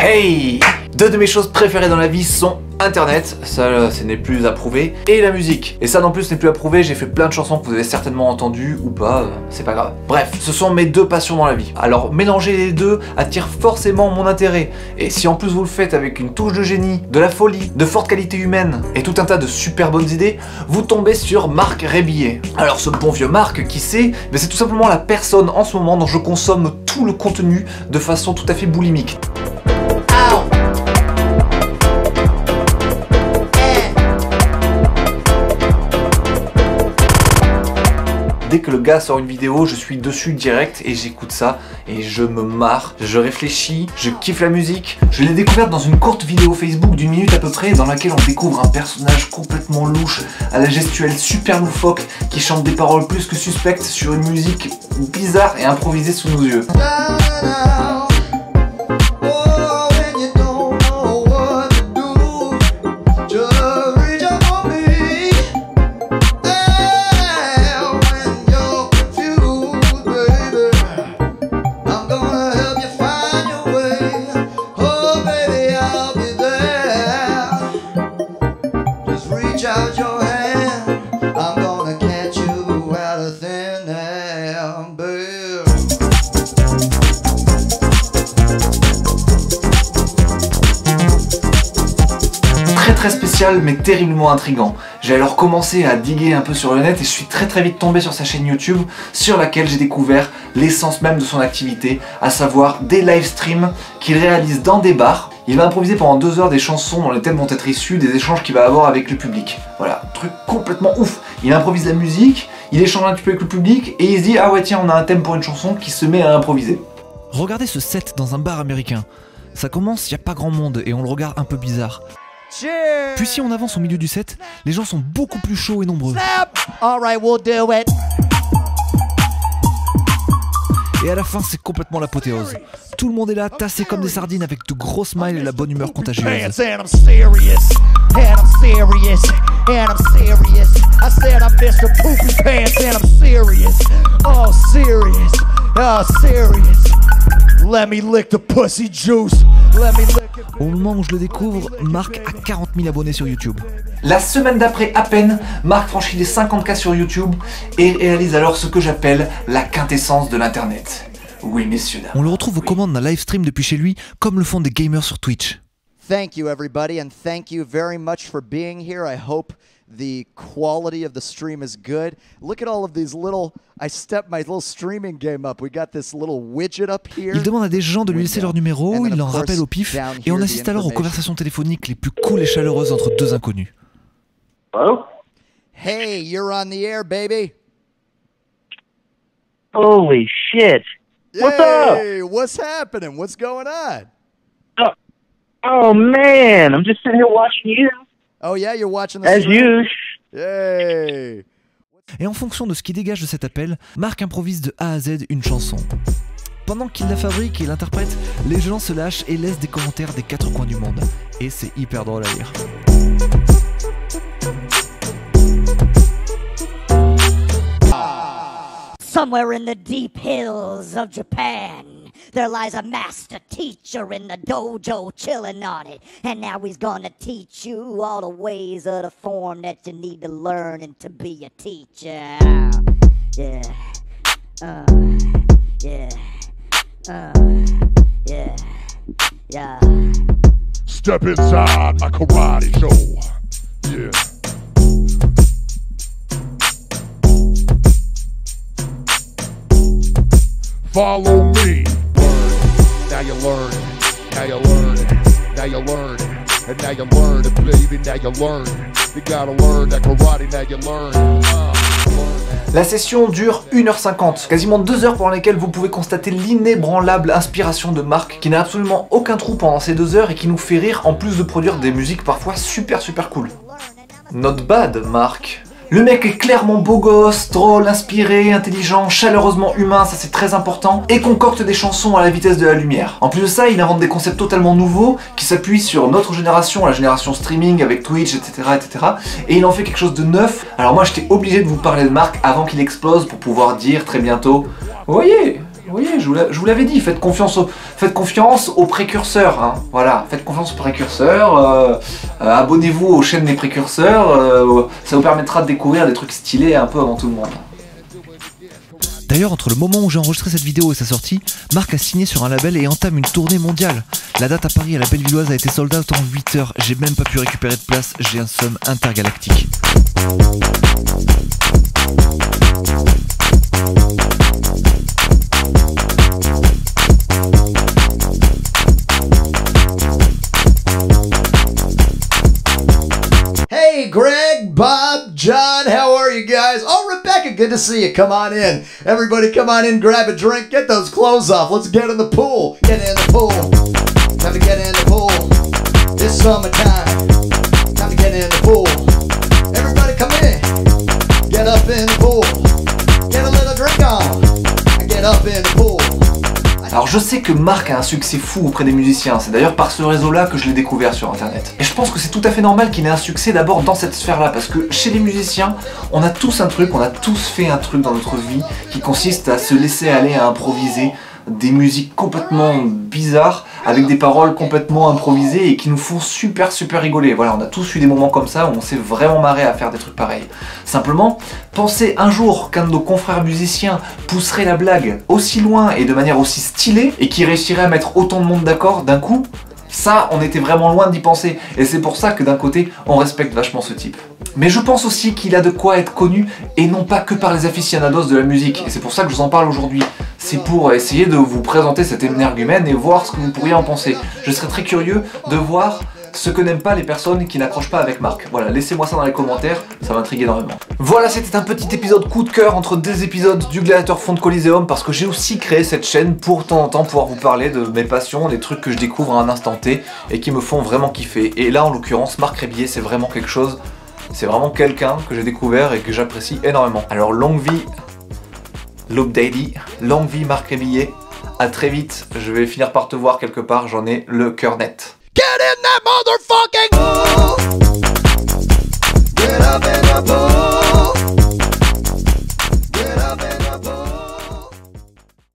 Hey! Deux de mes choses préférées dans la vie sont Internet, ça ce n'est plus à prouver, et la musique. Et ça non plus ce n'est plus à prouver, j'ai fait plein de chansons que vous avez certainement entendues ou pas, c'est pas grave. Bref, ce sont mes deux passions dans la vie. Alors mélanger les deux attire forcément mon intérêt. Et si en plus vous le faites avec une touche de génie, de la folie, de forte qualité humaine et tout un tas de super bonnes idées, vous tombez sur Marc Rébillet. Alors ce bon vieux Marc, qui c'est? Mais c'est tout simplement la personne en ce moment dont je consomme tout le contenu de façon tout à fait boulimique. Dès que le gars sort une vidéo, je suis dessus direct et j'écoute ça et je me marre, je réfléchis, je kiffe la musique. Je l'ai découverte dans une courte vidéo Facebook d'une minute à peu près dans laquelle on découvre un personnage complètement louche, à la gestuelle super loufoque, qui chante des paroles plus que suspectes sur une musique bizarre et improvisée sous nos yeux. Très spécial mais terriblement intriguant. J'ai alors commencé à diguer un peu sur le net et je suis très vite tombé sur sa chaîne YouTube sur laquelle j'ai découvert l'essence même de son activité, à savoir des live streams qu'il réalise dans des bars. Il va improviser pendant 2 heures des chansons dont les thèmes vont être issus des échanges qu'il va avoir avec le public. Voilà, truc complètement ouf. Il improvise la musique, il échange un petit peu avec le public et il se dit ah ouais tiens on a un thème pour une chanson qui se met à improviser. Regardez ce set dans un bar américain. Ça commence, il n'y a pas grand monde et on le regarde un peu bizarre. Cheers. Puis si on avance au milieu du set, les gens sont beaucoup plus chauds et nombreux. All right, we'll do it. Et à la fin, c'est complètement l'apothéose. Tout le monde est là, tassé comme des sardines avec de gros smiles et la bonne humeur contagieuse. Let me lick the pussy juice. Let me lick it. Au moment où je le découvre, Marc a 40 000 abonnés sur YouTube. La semaine d'après à peine, Marc franchit les 50K sur YouTube et réalise alors ce que j'appelle la quintessence de l'internet. Oui messieurs dames. On le retrouve aux commandes d'un live stream depuis chez lui, comme le font des gamers sur Twitch. Thank you everybody and thank you very much for being here. I hope the quality of the stream is good. Look at all of these little, I stepped my little streaming game up. We got this little widget up here. Il demande à des gens de lui laisser leur numéro, il leur rappelle au pif, et on assiste alors aux conversations téléphoniques les plus cool et chaleureuses entre deux inconnus. Hello? Hey, you're on the air, baby. Holy shit. What's Hey, up? what's happening? What's going on? Oh man, I'm just sitting here watching you. Oh yeah, you're watching the As stream? usual. Hey. Et en fonction de ce qui dégage de cet appel, Marc improvise de A à Z une chanson. Pendant qu'il la fabrique et l'interprète, les gens se lâchent et laissent des commentaires des 4 coins du monde. Et c'est hyper drôle à lire. Somewhere in the deep hills of Japan, there lies a master teacher in the dojo chilling on it. And now he's gonna teach you all the ways of the form that you need to learn and to be a teacher. Yeah. Yeah. Step inside my karate show. Yeah. Follow me. Learn. Now you learn. Now you learn. Now you learn. And now you learn it, baby. Now you learn. You gotta learn that karate. Now you learn. La session dure 1h50, quasiment 2 heures pendant lesquelles vous pouvez constater l'inébranlable inspiration de Marc, qui n'a absolument aucun trou pendant ces 2 heures et qui nous fait rire en plus de produire des musiques parfois super cool. Not bad, Marc. Le mec est clairement beau gosse, drôle, inspiré, intelligent, chaleureusement humain, ça c'est très important, et concocte des chansons à la vitesse de la lumière. En plus de ça, il invente des concepts totalement nouveaux qui s'appuient sur notre génération, la génération streaming avec Twitch, etc. Et il en fait quelque chose de neuf. Alors moi j'étais obligé de vous parler de Marc avant qu'il explose pour pouvoir dire très bientôt « Vous voyez, Oui, je vous l'avais dit, faites confiance aux précurseurs, hein. Voilà, faites confiance aux précurseurs, abonnez-vous aux chaînes des précurseurs, ça vous permettra de découvrir des trucs stylés un peu avant tout le monde. D'ailleurs, entre le moment où j'ai enregistré cette vidéo et sa sortie, Marc a signé sur un label et entame une tournée mondiale. La date à Paris à la Bellevilloise a été sold out en 8 heures, j'ai même pas pu récupérer de place, j'ai un somme intergalactique. Hey, Greg, Bob, John, how are you guys? Oh, Rebecca, good to see you. Come on in. Everybody come on in, grab a drink, get those clothes off. Let's get in the pool. Get in the pool. Time to get in the pool. This summertime. Time to get in the pool. Everybody come in. Get up in the pool. Get a little drink on. Get up in the pool. Alors je sais que Marc a un succès fou auprès des musiciens, c'est d'ailleurs par ce réseau-là que je l'ai découvert sur internet. Et je pense que c'est tout à fait normal qu'il ait un succès d'abord dans cette sphère-là, parce que chez les musiciens, on a tous un truc, on a tous fait un truc dans notre vie qui consiste à se laisser aller à improviser des musiques complètement bizarres, avec des paroles complètement improvisées et qui nous font super rigoler. Voilà, on a tous eu des moments comme ça où on s'est vraiment marré à faire des trucs pareils. Simplement, penser un jour qu'un de nos confrères musiciens pousserait la blague aussi loin et de manière aussi stylée et qui réussirait à mettre autant de monde d'accord d'un coup, ça, on était vraiment loin d'y penser. Et c'est pour ça que d'un côté, on respecte vachement ce type. Mais je pense aussi qu'il a de quoi être connu, et non pas que par les aficionados de la musique. Et c'est pour ça que je vous en parle aujourd'hui. C'est pour essayer de vous présenter cet énergumène et voir ce que vous pourriez en penser. Je serais très curieux de voir ce que n'aiment pas les personnes qui n'accrochent pas avec Marc. Voilà, laissez-moi ça dans les commentaires, ça m'intrigue énormément. Voilà, c'était un petit épisode coup de cœur entre deux épisodes du Gladiator Fond Coliseum, parce que j'ai aussi créé cette chaîne pour de temps en temps pouvoir vous parler de mes passions, des trucs que je découvre à un instant T et qui me font vraiment kiffer. Et là, en l'occurrence, Marc Rébillet, c'est vraiment quelque chose, c'est vraiment quelqu'un que j'ai découvert et que j'apprécie énormément. Alors longue vie, Lob Daddy, longue vie Marc Rébillet, à très vite, je vais finir par te voir quelque part, j'en ai le cœur net. Get in that motherfucking pool.